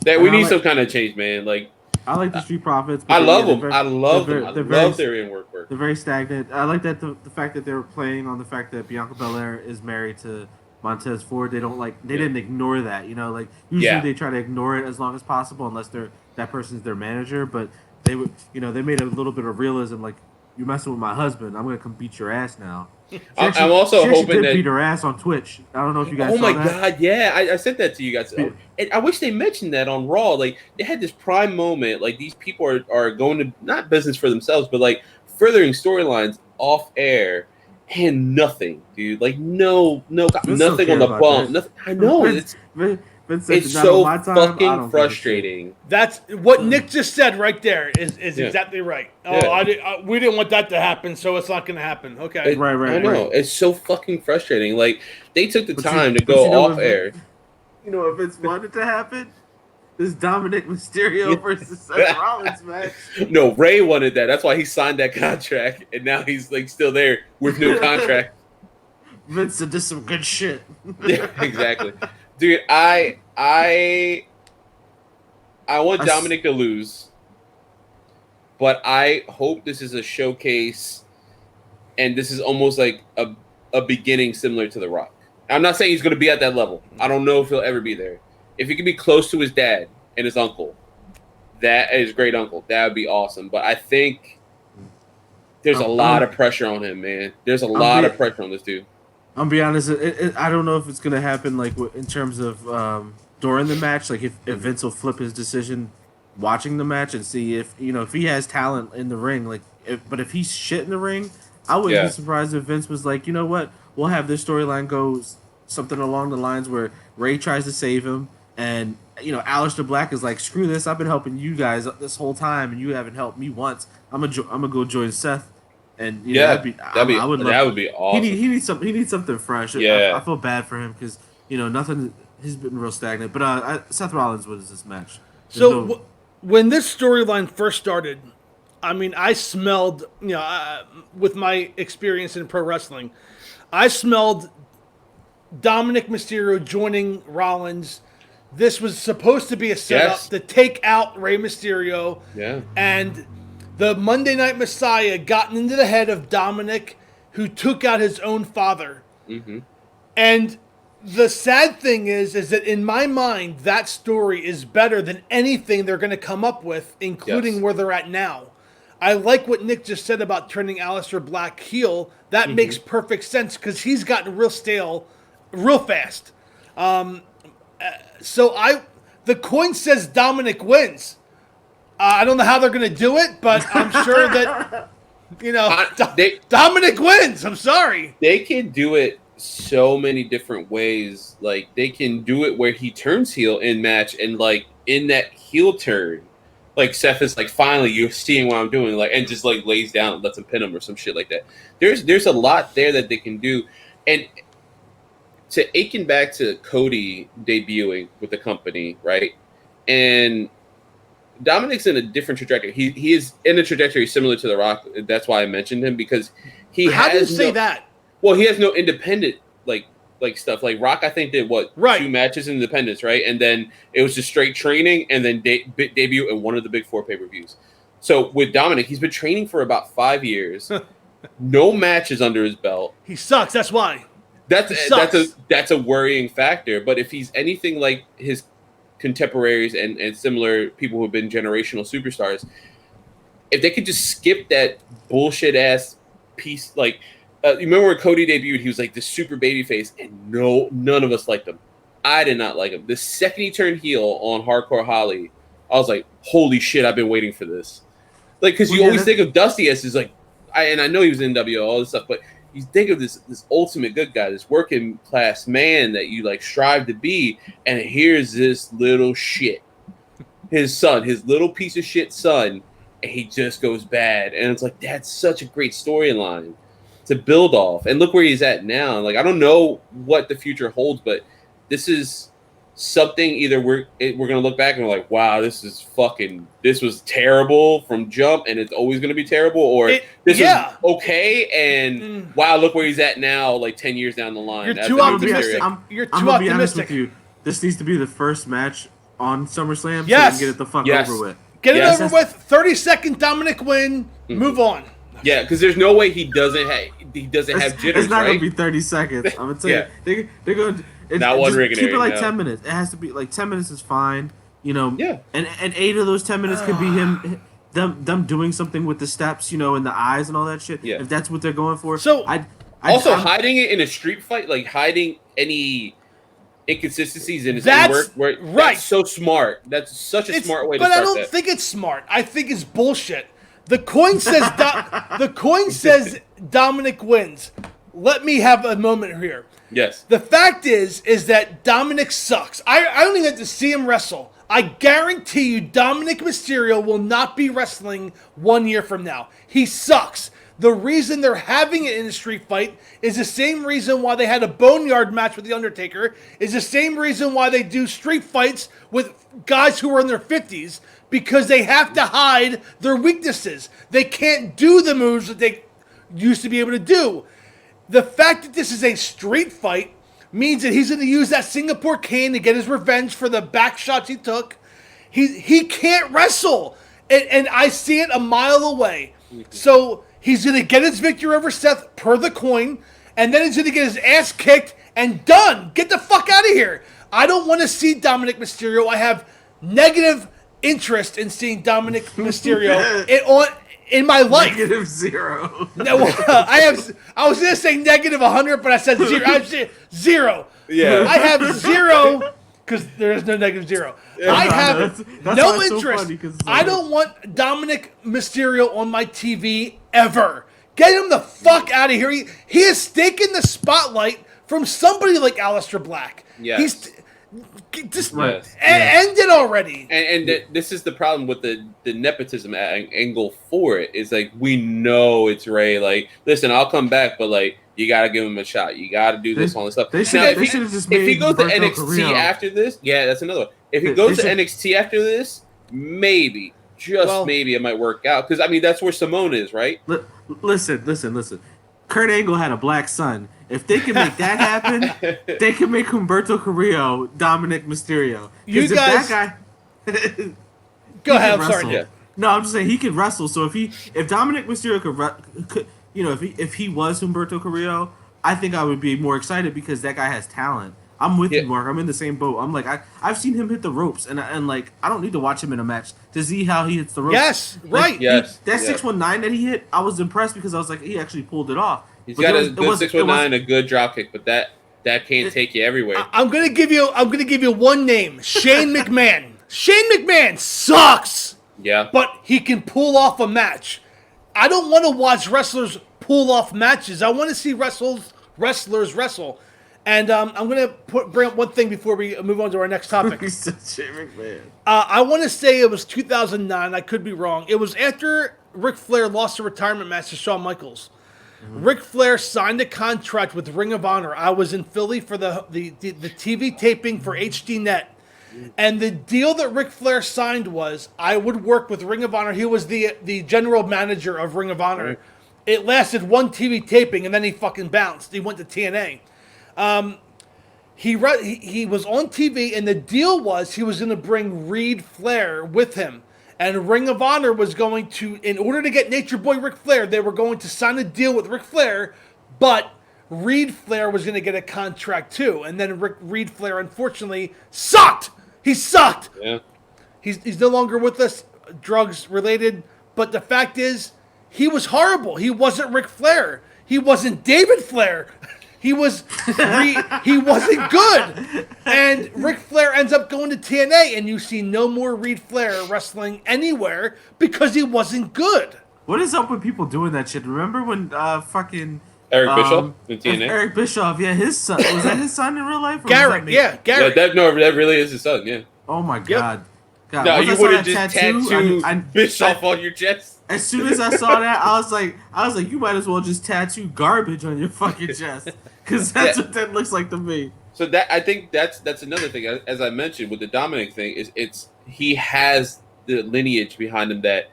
We need some kind of change, man. Like I like the Street Profits. I love them. I love them. I love their in-work work. They're very stagnant. I like that the fact that they were playing on the fact that Bianca Belair is married to Montez Ford. They didn't ignore that. Like usually they try to ignore it as long as possible unless that person's their manager. But they would, they made a little bit of realism. Like, you messing with my husband, I'm gonna come beat your ass now. I'm also hoping that beat her ass on Twitch. I don't know if you guys. Oh my god, yeah, I said that to you guys. And I wish they mentioned that on Raw. Like they had this prime moment. Like these people are going to not business for themselves, but like furthering storylines off air, and nothing, dude. Like nothing on the bump. Nothing. I know it's so fucking frustrating. That's what Nick just said right there. Is exactly right. Oh, we didn't want that to happen, so it's not going to happen. Okay, right. I know it's so fucking frustrating. Like they took the time to go off air. If it's wanted to happen, this Dominic Mysterio versus Seth Rollins match. No, Ray wanted that. That's why he signed that contract, and now he's like still there with no contract. Vince did some good shit. Yeah, exactly. Dude, I want Dominic to lose, but I hope this is a showcase, and this is almost like a beginning similar to The Rock. I'm not saying he's going to be at that level. I don't know if he'll ever be there. If he can be close to his dad and his uncle, his great uncle, that would be awesome. But I think there's a lot of pressure on him, man. There's a lot of pressure on this dude. I'll be honest. I don't know if it's gonna happen like in terms of during the match. Like if Vince will flip his decision watching the match and see if he has talent in the ring. Like but if he's shit in the ring, I wouldn't be surprised if Vince was like, you know what, we'll have this storyline go something along the lines where Ray tries to save him, and Aleister Black is like, screw this, I've been helping you guys this whole time, and you haven't helped me once. I'm gonna go join Seth. And that would be awesome. He needs something fresh. Yeah. I feel bad for him because nothing. He's been real stagnant. But Seth Rollins wins this match. When this storyline first started, I mean, I smelled with my experience in pro wrestling, I smelled Dominic Mysterio joining Rollins. This was supposed to be a setup to take out Rey Mysterio. Yeah, and the Monday Night Messiah gotten into the head of Dominic, who took out his own father. Mm-hmm. And the sad thing is that in my mind, that story is better than anything they're going to come up with, including where they're at now. I like what Nick just said about turning Aleister Black heel. That makes perfect sense because he's gotten real stale real fast. The coin says Dominic wins. I don't know how they're going to do it, but I'm sure that, Dominic wins. I'm sorry. They can do it so many different ways. Like, they can do it where he turns heel in match, and like in that heel turn, like Seth is like, finally you're seeing what I'm doing, like, and just like lays down and lets him pin him or some shit like that. There's a lot there that they can do. And to aching back to Cody debuting with the company, right? And Dominic's in a different trajectory. He is in a trajectory similar to The Rock. That's why I mentioned him, because How do you say that? Well, he has no independent like stuff. Like Rock, I think did 2 matches in Independence, right? And then it was just straight training, and then debut in one of the big 4 pay-per-views. So with Dominic, he's been training for about 5 years. No matches under his belt. He sucks. That's why. That's a worrying factor. But if he's anything like his contemporaries and similar people who have been generational superstars, if they could just skip that bullshit ass piece, like. You remember when Cody debuted, he was like this super babyface, and none of us liked him. I did not like him. The second he turned heel on Hardcore Holly, I was like, holy shit, I've been waiting for this. Like, because you always think of Dusty as this, like, I know he was in NWO, all this stuff, but you think of this ultimate good guy, this working class man that you like strive to be, and here's this little shit. His son, his little piece of shit son, and he just goes bad. And it's like, that's such a great storyline to build off, and look where he's at now. Like, I don't know what the future holds, but this is something. Either we're gonna look back and we're like, wow, this was terrible from jump, and it's always gonna be terrible, or this is okay, and wow, look where he's at now, like 10 years down the line. You're too optimistic. You're too optimistic. Be honest with you. This needs to be the first match on SummerSlam, yes, so we can get it the fuck over with. Get it over with. 30-second Dominic win. Move on. Yeah, because there's no way he doesn't have jitters. It's not right? gonna be 30 seconds. I'm gonna tell you, they're going. Not one ring. Keep it like 10 minutes. It has to be like 10 minutes is fine. Yeah. And 8 of those 10 minutes could be them doing something with the steps, and the eyes and all that shit. Yeah. If that's what they're going for. So I'm hiding it in a street fight, like hiding any inconsistencies in his work. That's so smart. That's such a smart way to start that. But I don't think it's smart. I think it's bullshit. The coin says Dominic wins. Let me have a moment here. Yes. The fact is that Dominic sucks. I don't even have to see him wrestle. I guarantee you Dominic Mysterio will not be wrestling 1 year from now. He sucks. The reason they're having it in a street fight is the same reason why they had a Boneyard match with The Undertaker, is the same reason why they do street fights with guys who are in their 50s, because they have to hide their weaknesses. They can't do the moves that they used to be able to do. The fact that this is a street fight means that he's going to use that Singapore cane to get his revenge for the back shots he took. He can't wrestle, and I see it a mile away. So he's going to get his victory over Seth per the coin, and then he's going to get his ass kicked and done. Get the fuck out of here. I don't want to see Dominic Mysterio. I have negative interest in seeing Dominic Mysterio in my life. -0. No, I was gonna say -100, but I said 0. I said 0. Yeah. I have 0 because there is no -0. Yeah, I have that's no why it's so interest. funny, 'cause I don't want Dominic Mysterio on my TV ever. Get him the fuck out of here. He has taken the spotlight from somebody like Aleister Black. Yes. He's just Yes. end it already. And this is the problem with the nepotism angle for it. Is like, we know it's Ray. Like, listen, I'll come back, but like, you got to give him a shot. You got to do this, all this stuff. They should have just made if he goes to NXT Carrillo. after this, yeah, that's another one. If he goes to NXT after this, maybe, maybe it might work out. Because, I mean, that's where Simone is, right? Listen. Kurt Angle had a black son. If they can make that happen, they can make Humberto Carrillo Dominic Mysterio. You guys, that guy, go ahead. I'm wrestle. sorry. Yeah. No, I'm just saying he can wrestle. So if Dominic Mysterio could if he was Humberto Carrillo, I think I would be more excited because that guy has talent. I'm with Yeah. you, Mark. I'm in the same boat. I'm like, I've seen him hit the ropes, and like, I don't need to watch him in a match to see how he hits the ropes. Yes, Like, right. Yes. That yes. 619 that he hit, I was impressed because I was like, he actually pulled it off. He's But got there a was- good 619, a good drop kick, but that can't take you everywhere. I'm gonna give you one name, Shane McMahon. Shane McMahon sucks, Yeah. but he can pull off a match. I don't want to watch wrestlers pull off matches. I want to see wrestlers wrestle. And I'm gonna bring up one thing before we move on to our next topic. He's such Shane McMahon. I want to say it was 2009. I could be wrong. It was after Ric Flair lost a retirement match to Shawn Michaels. Ric Flair signed a contract with Ring of Honor. I was in Philly for the TV taping for HDNet. And the deal that Ric Flair signed was I would work with Ring of Honor. He was the general manager of Ring of Honor. Right. It lasted one TV taping, and then he fucking bounced. He went to TNA. He was on TV, and the deal was he was going to bring Reed Flair with him. And Ring of Honor was going to, in order to get Nature Boy Ric Flair, they were going to sign a deal with Ric Flair, but Reed Flair was going to get a contract too. And then Reed Flair, unfortunately, sucked. He sucked. Yeah. He's no longer with us, drugs related. But the fact is, he was horrible. He wasn't Ric Flair. He wasn't David Flair. He wasn't good. And Ric Flair ends up going to TNA, and you see no more Reed Flair wrestling anywhere because he wasn't good. What is up with people doing that shit? Remember when fucking Eric Bischoff in TNA? Eric Bischoff, yeah, his son was that his son in real life? Or was Garrett, that me? yeah, Garrett. That really is his son, yeah. Oh my god. God, No, once I you saw wouldn't that just tattoo Bischoff on your chest. As soon as I saw that, I was like, you might as well just tattoo garbage on your fucking chest, because that's what that looks like to me. So I think that's another thing. As I mentioned with the Dominic thing, is he has the lineage behind him that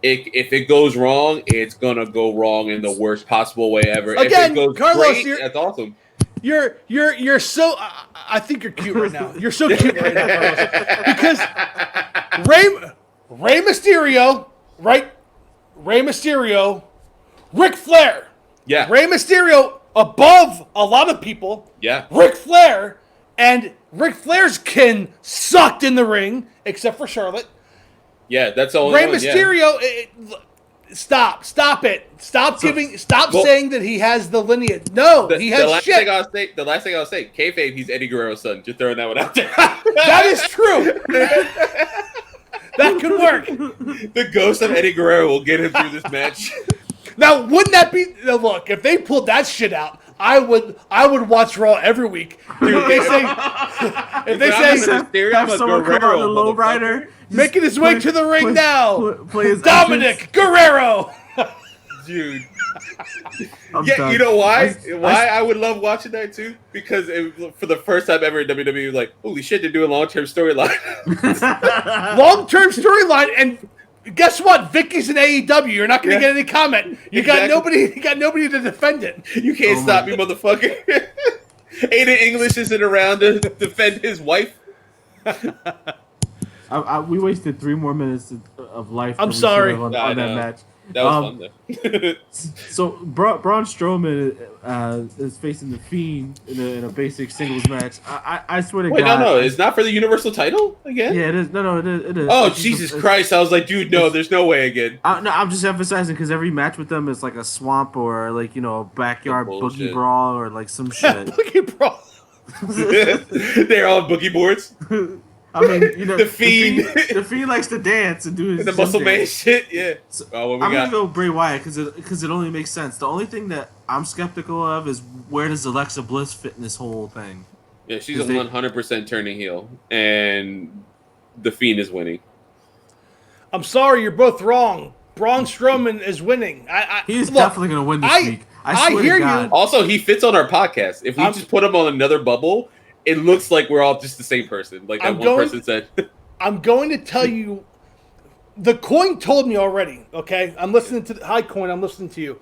if it goes wrong, it's gonna go wrong in the worst possible way ever. Again, if it goes Carlos, great, that's awesome. You're so. I think you're cute right now. You're so cute right now, Carlos. Because Rey Mysterio, right? Rey Mysterio, Ric Flair. Yeah. Rey Mysterio above a lot of people. Yeah. Ric Flair, and Ric Flair's kin sucked in the ring, except for Charlotte. Yeah, that's the only Rey one. Mysterio. Stop it. Stop saying that he has the lineage. No, he has the last shit. The last thing I'll say, kayfabe, he's Eddie Guerrero's son. Just throwing that one out there. That is true. That could work. The ghost of Eddie Guerrero will get him through this match. Now, wouldn't that be? Now, look, if they pulled that shit out, I would watch Raw every week. Dude, if they say, I'm a someone come Guerrero, out the lowrider, making his way to the ring now, play his Dominic Guerrero. dude. I'm Yeah, done. you know why? I would love watching that too? Because for the first time ever in WWE, like, holy shit, they're doing long-term storyline. Long-term storyline, and guess what? Vicky's in AEW. You're not going to get any comment. You got nobody to defend it. You can't stop me, motherfucker. Aiden English isn't around to defend his wife. We wasted 3 more minutes of life. I'm than we sorry. should have on I that know. match. That was fun, though. So Braun Strowman is facing the Fiend in a basic singles match. I swear to Wait, God. no, it's not for the Universal title again? Yeah, it is. No, it is. Oh, It's just Jesus it's- Christ. I was like, dude, no, there's no way again. No, I'm just emphasizing because every match with them is like a swamp or like a backyard Bullshit. boogie brawl or like some shit. Boogie Brawl. They're on boogie boards. I mean, The Fiend. The Fiend likes to dance and do his The muscle dance. man shit, yeah. So, What we I'm got? gonna go Bray Wyatt because it only makes sense. The only thing that I'm skeptical of is where does Alexa Bliss fit in this whole thing? Yeah, she's a They- 100% turning heel, and the Fiend is winning. I'm sorry, you're both wrong. Braun Strowman is winning. He's look, definitely gonna win this week. I swear hear to God. Also, he fits on our podcast. If we I'm- just put him on another bubble, it looks like we're all just the same person. Like that I'm one going- person said. I'm going to tell you, the coin told me already. Okay, I'm listening to hi coin. I'm listening to you.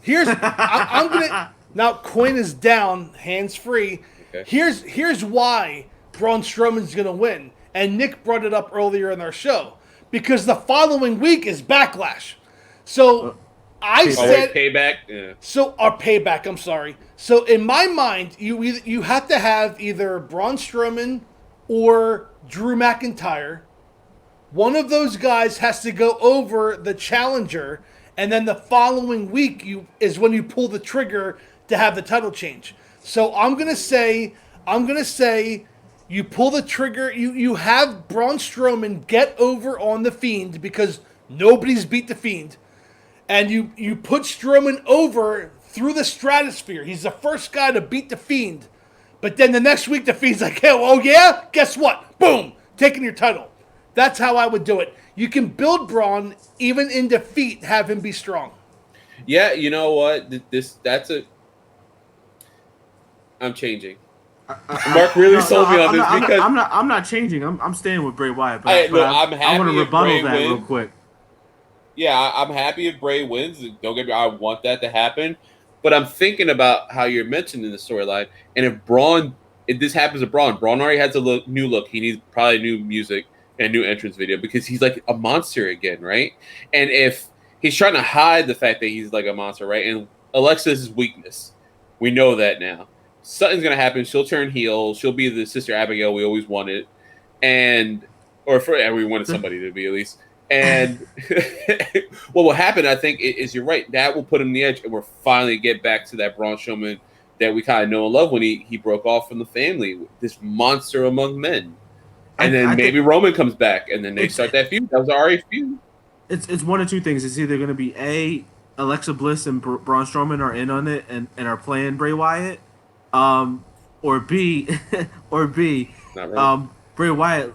I'm gonna now. Coin is down, hands free. Okay. Here's why Braun Strowman's gonna win, and Nick brought it up earlier in our show because the following week is Backlash. So I Oh, said wait, payback. Yeah. so. Our payback. I'm sorry. So in my mind, you have to have either Braun Strowman or Drew McIntyre. One of those guys has to go over the challenger, and then the following week is when you pull the trigger to have the title change. So I'm gonna say you pull the trigger. You have Braun Strowman get over on the Fiend because nobody's beat the Fiend, and you put Strowman over through the stratosphere. He's the first guy to beat the Fiend, but then the next week the Fiend's like, hey, oh yeah, guess what? Boom, taking your title. That's how I would do it. You can build Braun even in defeat, have him be strong. Yeah, you know what? I'm changing. Mark really sold me on this because I'm not changing. I'm staying with Bray Wyatt. But, I'm happy I want to if rebuttal Bray that real wins. quick. Yeah, I'm happy if Bray wins. Don't get me. I want that to happen, but I'm thinking about how you're mentioning the storyline, and if this happens to Braun already has a new look. He needs probably new music and a new entrance video because he's like a monster again, right? And if he's trying to hide the fact that he's like a monster, right? And Alexa's weakness, we know that now. Something's gonna happen. She'll turn heel. She'll be the Sister Abigail we always wanted, we wanted somebody to be at least. And what will happen, I think, is you're right. That will put him on the edge, and we're finally get back to that Braun Strowman that we kind of know and love when he broke off from the family, this monster among men. And then maybe Roman comes back, and then they start that feud. That was our feud. It's one of two things. It's either going to be Alexa Bliss and Braun Strowman are in on it and are playing Bray Wyatt, or B, Not right. Bray Wyatt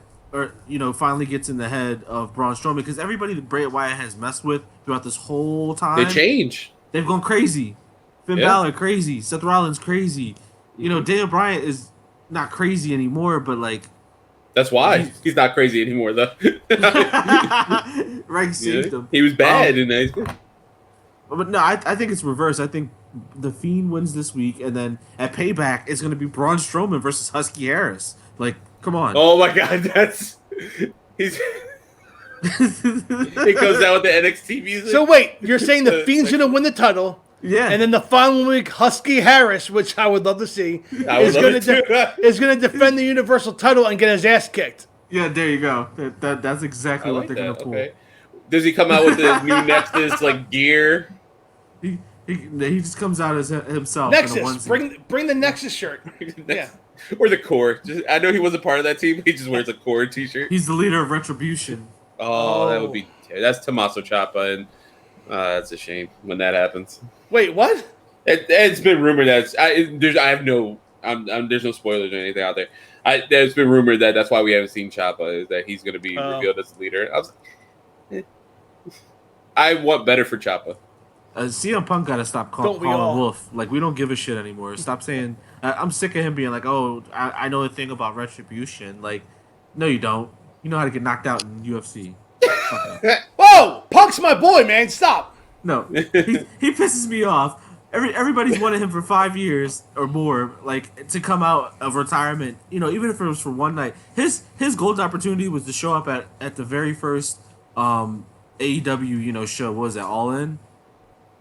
finally gets in the head of Braun Strowman because everybody that Bray Wyatt has messed with throughout this whole time, They change. They've gone crazy. Finn Balor crazy. Seth Rollins crazy. Daniel Bryan is not crazy anymore, but like. That's why he's not crazy anymore, though. Right, saved him. He was bad, and now he's good. But no, I think it's reversed. I think the Fiend wins this week, and then at Payback, it's going to be Braun Strowman versus Husky Harris. Like, come on. Oh my God, he's. It goes out with the NXT music. So wait, you're saying the Fiend's going to win the title? Yeah. And then the following week, Husky Harris, which I would love to see, is going to defend the Universal title and get his ass kicked. Yeah, there you go. That's exactly what they're going to pull. Okay. Does he come out with the new Nexus gear? He just comes out as himself. Nexus, bring the Nexus shirt. Yeah. Or the Core. I know he wasn't part of that team. He just wears a Core t-shirt. He's the leader of Retribution. Oh, that would be. That's Tommaso Ciampa, and that's a shame when that happens. Wait, what? It's been rumored that there's no spoilers or anything out there. There's been rumored that that's why we haven't seen Ciampa, is that he's going to be revealed as the leader. I want better for Ciampa. CM Punk got to stop calling Wolf. Like, we don't give a shit anymore. Stop saying. I'm sick of him being like, oh, I know a thing about Retribution. Like, no, you don't. You know how to get knocked out in UFC. Whoa! Punk's my boy, man. Stop. No, he pisses me off. Everybody's wanted him for 5 years or more, like, to come out of retirement. Even if it was for one night. His gold opportunity was to show up at the very first AEW show. What was that, All In?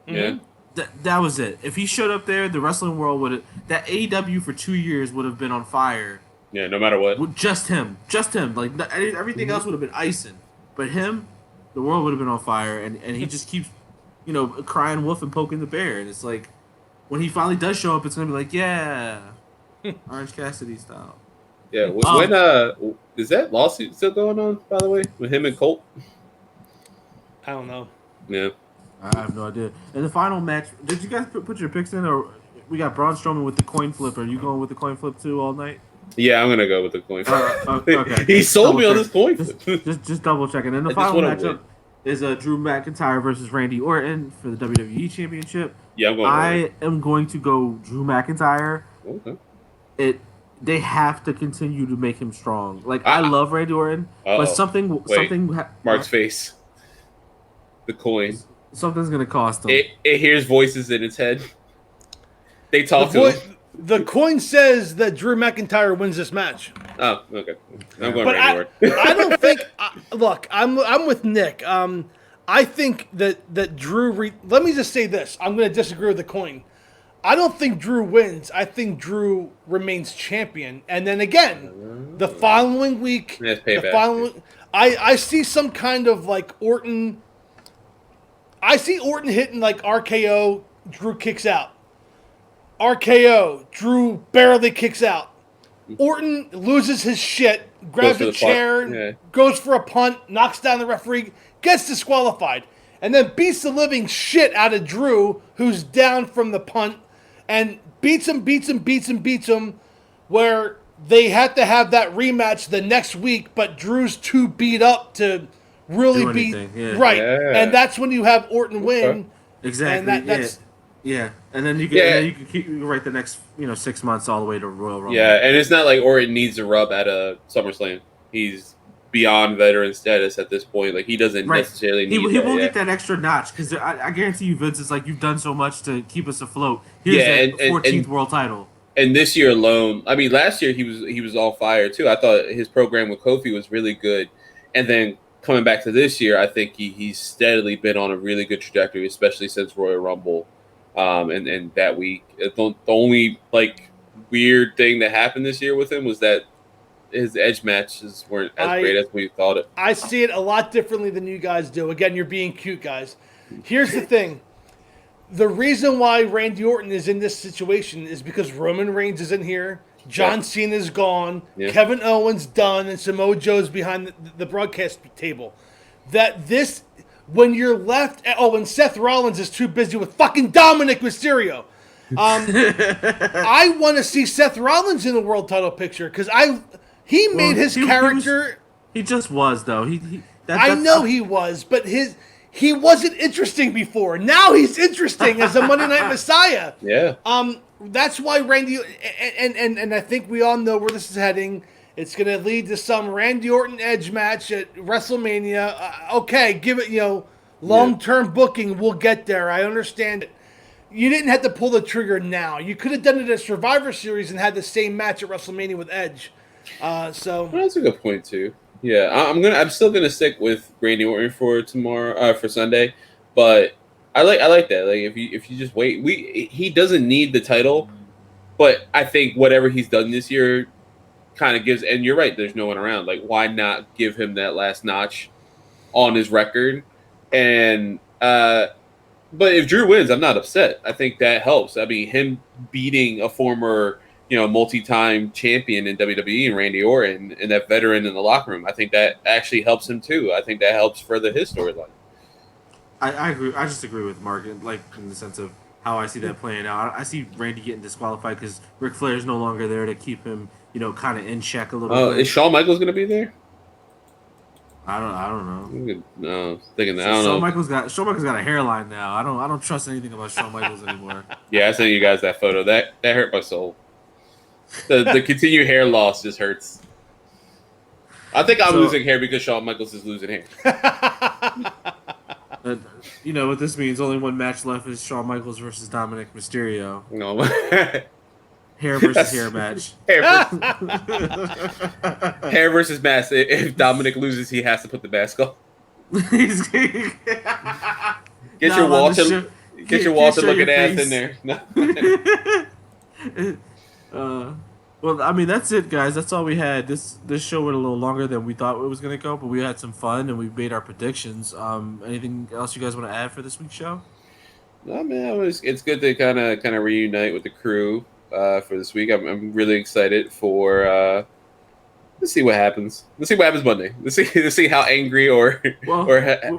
Yeah. That was it. If he showed up there, the wrestling world would have. That AEW for 2 years would have been on fire. Yeah, no matter what. With just him. Like, everything else would have been icing. But him, the world would have been on fire, and he just keeps, crying wolf and poking the bear. And it's like, when he finally does show up, it's going to be like, yeah, Orange Cassidy style. Yeah, is that lawsuit still going on, by the way, with him and Colt? I don't know. Yeah. I have no idea. And the final match, did you guys put your picks in, or we got Braun Strowman with the coin flip? Are you going with the coin flip too all night? Yeah, I'm gonna go with the coin flip. Okay. He sold me on this coin flip. Just double checking. And the final matchup is Drew McIntyre versus Randy Orton for the WWE Championship. Yeah, I'm going. I am going to go Drew McIntyre. Okay. They have to continue to make him strong. Like, I love Randy Orton, but something. Mark's face. The coin. Something's gonna cost him. It hears voices in its head. They talk to him. The coin says that Drew McIntyre wins this match. Oh, okay. I'm going Randy Orton. I don't think. Look, I'm with Nick. I think that Drew. Let me just say this. I'm going to disagree with the coin. I don't think Drew wins. I think Drew remains champion, and then again, the following week, That's the payback. following, I see some kind of like Orton. I see Orton hitting like RKO. Drew kicks out. RKO. Drew barely kicks out. Orton loses his shit, grabs for a the chair, punt. Yeah. goes for a punt, knocks down the referee, gets disqualified, and then beats the living shit out of Drew, who's down from the punt, and beats him, where they had to have that rematch the next week, but Drew's too beat up to really Do be anything, yeah. right. Yeah. And that's when you have Orton win. Exactly. And that's yeah. And then you can you can write the next 6 months all the way to Royal Rumble. Yeah, and it's not like Orton needs to rub at a SummerSlam. He's beyond veteran status at this point. Like he doesn't necessarily need. He will get that extra notch because I guarantee you, Vince, it's like you've done so much to keep us afloat. Here's that 14th world title. And this year alone, I mean, last year he was all fire too. I thought his program with Kofi was really good, and then coming back to this year, I think he's steadily been on a really good trajectory, especially since Royal Rumble, and that week. The only like weird thing that happened this year with him was that his edge matches weren't as great as we thought it. I see it a lot differently than you guys do. Again, you're being cute, guys. Here's the thing. The reason why Randy Orton is in this situation is because Roman Reigns is in here, John Cena's gone, Kevin Owens done, and Samoa Joe's behind the broadcast table. When you're left, and Seth Rollins is too busy with fucking Dominic Mysterio. I want to see Seth Rollins in the world title picture because he made his character. He just was though. I know he was, but he wasn't interesting before. Now he's interesting as a Monday Night Messiah. Yeah. That's why Randy and I think we all know where this is heading. It's going to lead to some Randy Orton Edge match at WrestleMania. Okay, give it, long-term booking. We'll get there. I understand it. You didn't have to pull the trigger now. You could have done it at Survivor Series and had the same match at WrestleMania with Edge. So that's a good point too. Yeah, I'm still gonna stick with Randy Orton for tomorrow, for Sunday, but I like that. Like if you just wait, he doesn't need the title, but I think whatever he's done this year kind of gives. And you're right, there's no one around. Like why not give him that last notch on his record? And but if Drew wins, I'm not upset. I think that helps. I mean, him beating a former multi-time champion in WWE and Randy Orton and that veteran in the locker room, I think that actually helps him too. I think that helps further his storyline. I agree. I just agree with Mark, like in the sense of how I see that playing out. I see Randy getting disqualified because Ric Flair's no longer there to keep him, kind of in check a little bit. Is Shawn Michaels going to be there? I don't know. No, thinking that. Shawn Michaels got a hairline now. I don't trust anything about Shawn Michaels anymore. Yeah, I sent you guys that photo. That hurt my soul. The continued hair loss just hurts. I think I'm losing hair because Shawn Michaels is losing hair. You know what this means? Only one match left is Shawn Michaels versus Dominic Mysterio. No. Hair versus hair match. Hair versus mask. If Dominic loses, he has to put the mask on. Get your Walter looking ass in there. Well, I mean, that's it, guys. That's all we had. This show went a little longer than we thought it was going to go, but we had some fun and we made our predictions. Anything else you guys want to add for this week's show? No, man. It's good to kind of reunite with the crew for this week. I'm really excited for. Let's see what happens. Let's see what happens Monday. Let's see how angry or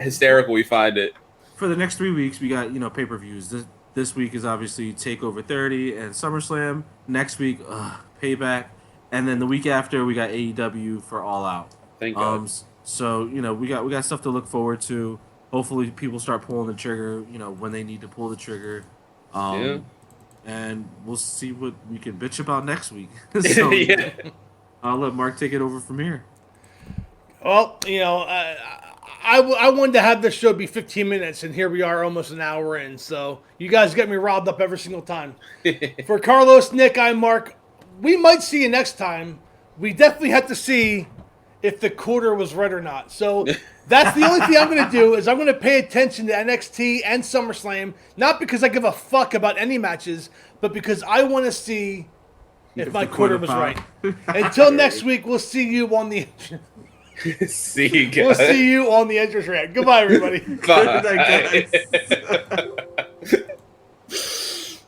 hysterical we find it. For the next 3 weeks, we got pay-per-views. This week is obviously Takeover 30 and SummerSlam. Next week, Payback, and then the week after we got AEW for All Out. Thank God. So we got stuff to look forward to. Hopefully, people start pulling the trigger. When they need to pull the trigger. And we'll see what we can bitch about next week. So, yeah. I'll let Mark take it over from here. Well, I wanted to have this show be 15 minutes, and here we are almost an hour in. So you guys get me riled up every single time. For Carlos, Nick, I'm Mark. We might see you next time. We definitely have to see if the quarter was right or not. So that's the only thing I'm going to do is I'm going to pay attention to NXT and SummerSlam, not because I give a fuck about any matches, but because I want to see if my quarter was right. Until next week, we'll see you on the See you guys. we'll see you on the entrance ramp. Goodbye, everybody. Bye. Good night, guys.